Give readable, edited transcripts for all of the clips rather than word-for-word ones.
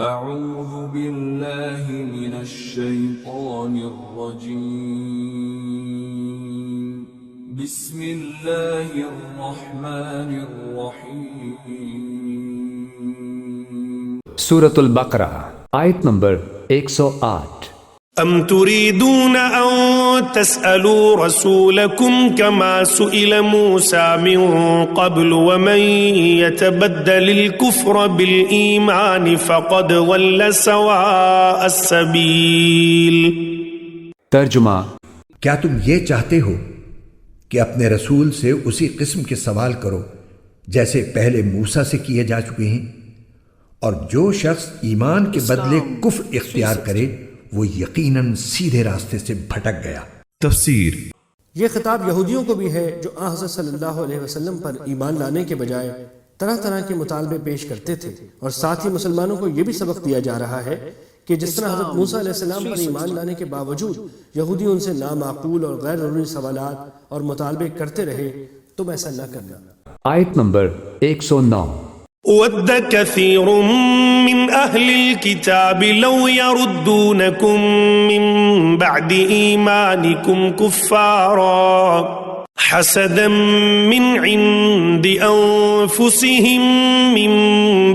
اعوذ باللہ من الشیطان الرجیم بسم اللہ الرحمن الرحیم سورۃ البقرہ آیت نمبر 108۔ ام تريدون ان تسألوا رسولكم كما سئل موسى من قبل ومن يتبدل الكفر بالإيمان فقد ضل سواء السبيل۔ ترجمہ: کیا تم یہ چاہتے ہو کہ اپنے رسول سے اسی قسم کے سوال کرو جیسے پہلے موسیٰ سے کیے جا چکے ہیں، اور جو شخص ایمان کے بدلے کفر اختیار کرے وہ یقیناً سیدھے راستے سے بھٹک گیا۔ تفسیر: یہ خطاب یہودیوں کو بھی ہے جو آن حضرت صلی اللہ علیہ وسلم پر ایمان لانے کے بجائے طرح طرح کے مطالبے پیش کرتے تھے، اور ساتھ ہی مسلمانوں کو یہ بھی سبق دیا جا رہا ہے کہ جس طرح حضرت موسیٰ علیہ السلام پر ایمان لانے کے باوجود یہودی ان سے نامعقول اور غیر ضروری سوالات اور مطالبے کرتے رہے، تم ایسا نہ کرنا۔ آیت نمبر 109۔ ود كثير من أهل الكتاب لو يردونكم من بعد إيمانكم كفارا حسدا من عند أنفسهم من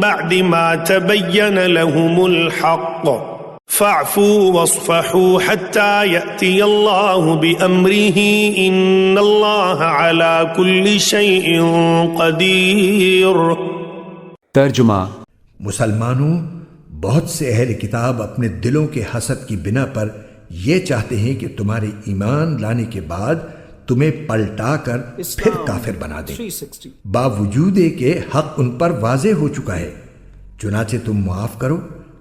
بعد ما تبين لهم الحق فاعفوا واصفحوا حتى يأتي الله بأمره إن الله على كل شيء قدير۔ ترجمہ: مسلمانوں، بہت سے اہل کتاب اپنے دلوں کے حسد کی بنا پر یہ چاہتے ہیں کہ تمہارے ایمان لانے کے بعد تمہیں پلٹا کر پھر کافر بنا دیں، باوجود کہ حق ان پر واضح ہو چکا ہے۔ چنانچہ تم معاف کرو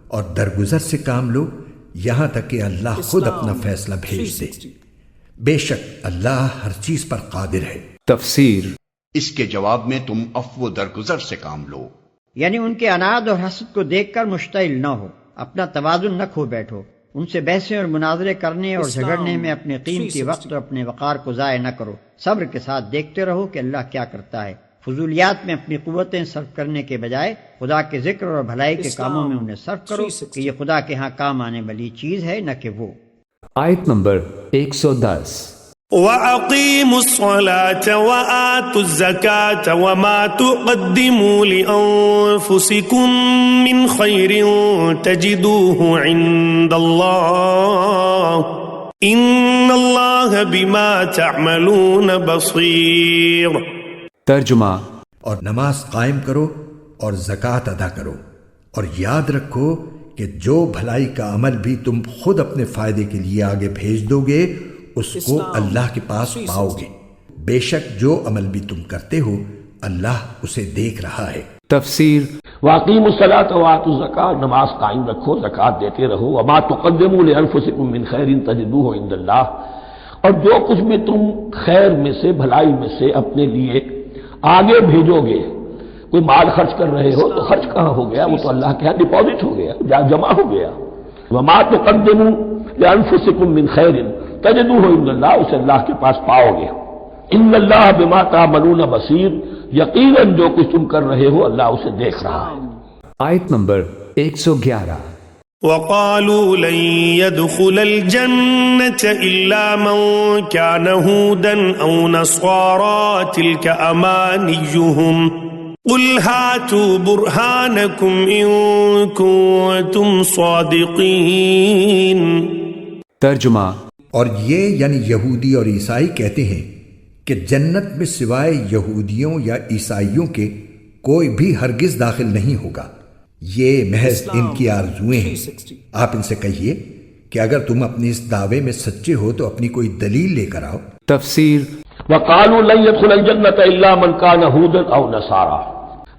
اور درگزر سے کام لو یہاں تک کہ اللہ خود اپنا فیصلہ بھیج دے۔ بے شک اللہ ہر چیز پر قادر ہے۔ تفسیر: اس کے جواب میں تم عفو و درگزر سے کام لو، یعنی ان کے عناد اور حسد کو دیکھ کر مشتعل نہ ہو، اپنا توازن نہ کھو بیٹھو، ان سے بحثیں اور مناظرے کرنے اور جھگڑنے میں اپنے قیمتی وقت اور اپنے وقار کو ضائع نہ کرو، صبر کے ساتھ دیکھتے رہو کہ اللہ کیا کرتا ہے۔ فضولیات میں اپنی قوتیں صرف کرنے کے بجائے خدا کے ذکر اور بھلائی کے کاموں میں انہیں صرف کرو کہ یہ خدا کے ہاں کام آنے والی چیز ہے، نہ کہ وہ۔ آیت نمبر 110۔ وَأَقِيمُوا الصَّلَاةَ وَآتُوا الزَّكَاةَ وَمَا تُقَدِّمُوا لِأَنفُسِكُم مِّنْ خَيْرٍ تَجِدُوهُ عِندَ اللَّهِ إِنَّ اللَّهَ بِمَا تَعْمَلُونَ بَصِيرٌ۔ ترجمہ: اور نماز قائم کرو اور زکوٰۃ ادا کرو، اور یاد رکھو کہ جو بھلائی کا عمل بھی تم خود اپنے فائدے کے لیے آگے بھیج دو گے اس کو اللہ کے پاس پاؤ گے، بے شک جو عمل بھی تم کرتے ہو اللہ اسے دیکھ رہا ہے۔ تفسیر: وَأَقِيمُوا الصَّلَاةَ وَآتُوا الزَّكَاةَ، نماز قائم رکھو، زکوٰۃ دیتے رہو، وَمَا تُقَدِّمُوا لِأَنفُسِكُم مِّن خَيْرٍ تَجِدُوهُ عِندَ اللَّهِ، اور جو کچھ بھی تم خیر میں سے، بھلائی میں سے اپنے لیے آگے بھیجو گے، کوئی مال خرچ کر رہے ہو تو خرچ کہاں ہو گیا؟ وہ تو اللہ کے ہاں ڈپازٹ ہو گیا، جمع ہو گیا۔ وَمَا تُقَدِّمُوا لِأَنفُسِكُم مِّن خَيْرٍ تَجِدُوهُ عِندَ اللَّهِ، اسے اللہ کے پاس پاؤ گے۔ إِنَّ اللَّهَ بِمَا تَعْمَلُونَ بَصِيرٌ، یقیناً جو کچھ تم کر رہے ہو اللہ اسے دیکھ رہا ہے۔ آیت نمبر 111۔ وَقَالُوا لَن يَدْخُلَ الْجَنَّةَ إِلَّا مَن كَانَ هُودًا أَوْ نَصَارَىٰ تِلْكَ أَمَانِيُّهُمْ قُلْ هَاتُوا بُرْهَانَكُمْ إِن كُنتُمْ صَادِقِينَ۔ ترجمہ: اور یہ یعنی یہودی اور عیسائی کہتے ہیں کہ جنت میں سوائے یہودیوں یا عیسائیوں کے کوئی بھی ہرگز داخل نہیں ہوگا، یہ محض ان کی آرزوئیں ہیں۔ آپ ان سے کہیے کہ اگر تم اپنے اس دعوے میں سچے ہو تو اپنی کوئی دلیل لے کر آؤ۔ تفسیر: وَقَالُوا لَن يَدْخُلَ الْجَنَّةَ إِلَّا مَن كَانَ هُودًا أَوْ نَصَارَىٰ۔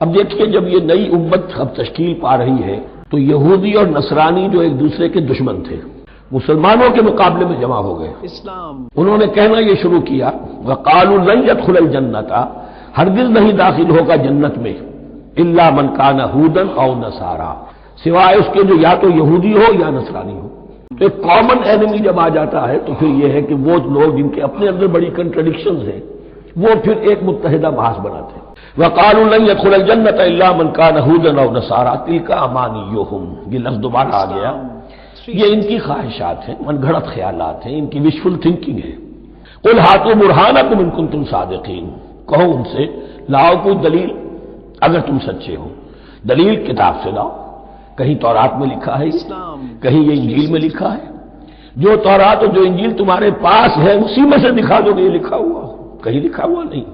اب دیکھیے، جب یہ نئی امت اب تشکیل پا رہی ہے تو یہودی اور نصرانی جو ایک دوسرے کے دشمن تھے مسلمانوں کے مقابلے میں جمع ہو گئے۔ انہوں نے کہنا یہ شروع کیا، وَقَالُوا لَن يَدْخُلَ الْجَنَّةَ، ہرگز نہیں داخل ہوگا جنت میں، إِلَّا مَن كَانَ هُودًا أَوْ نَصَارَىٰ، سوائے اس کے جو یا تو یہودی ہو یا نصرانی ہو۔ ایک کامن اینمی جب آ جاتا ہے تو پھر یہ ہے کہ وہ لوگ جن کے اپنے اندر بڑی کنٹرڈکشنز ہیں وہ پھر ایک متحدہ بحث بناتے ہیں۔ وقالوا لن يدخل الجنة الا من كان هودا او نصارى تلك امانيهم، یہ لفظ دوبارہ آ گیا، یہ ان کی خواہشات ہیں، من گھڑت خیالات ہیں، ان کی وشفل تھنکنگ ہے۔ قل ہاتوا برہانکم ان کنتم صادقین، کہو ان سے لاؤ کوئی دلیل اگر تم سچے ہو، دلیل کتاب سے لاؤ، کہیں تورات میں لکھا ہے، کہیں یہ انجیل میں لکھا ہے، جو تورات اور جو انجیل تمہارے پاس ہے اسی میں سے دکھا دو کہ یہ لکھا ہوا ہو، کہیں لکھا ہوا نہیں۔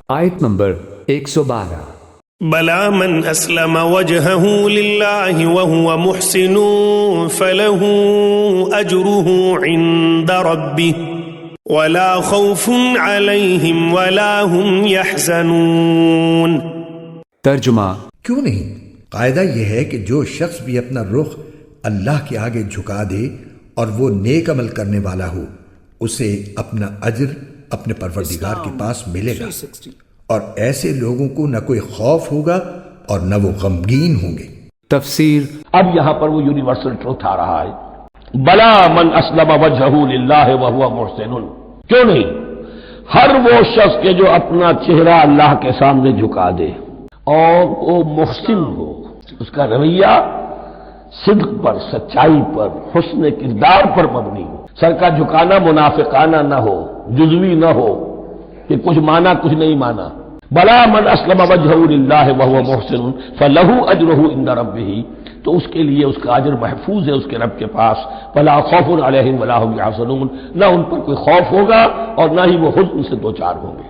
آیت نمبر 112۔ بلى من أسلم وجهه لله وهو محسن فله أجره عند ربه ولا خوف عليهم ولا هم يحزنون۔ ترجمہ، کیوں نہیں؟ قاعدہ یہ ہے کہ جو شخص بھی اپنا رخ اللہ کے آگے جھکا دے اور وہ نیک عمل کرنے والا ہو، اسے اپنا اجر اپنے پروردگار کے پاس ملے گا، اور ایسے لوگوں کو نہ کوئی خوف ہوگا اور نہ وہ غمگین ہوں گے۔ تفسیر۔ اب یہاں پر وہ یونیورسل ٹروتھ آ رہا ہے، بلا من اسلم وجہہ للہ وہو محسن، کیوں نہیں؟ ہر وہ شخص کے جو اپنا چہرہ اللہ کے سامنے جھکا دے اور وہ محسن ہو، اس کا رویہ صدق پر، سچائی پر، حسن کردار پر مبنی ہو، سر کا جھکانا منافقانہ نہ ہو، جزوی نہ ہو کہ کچھ مانا کچھ نہیں مانا۔ بلا من اسلم وجہہ للہ وہو محسن فلہ اجرہ عند ربہ، تو اس کے لیے اس کا اجر محفوظ ہے اس کے رب کے پاس، فلا خوف علیہم ولا هم یحزنون، نہ ان پر کوئی خوف ہوگا اور نہ ہی وہ حزن سے دوچار ہوں گے۔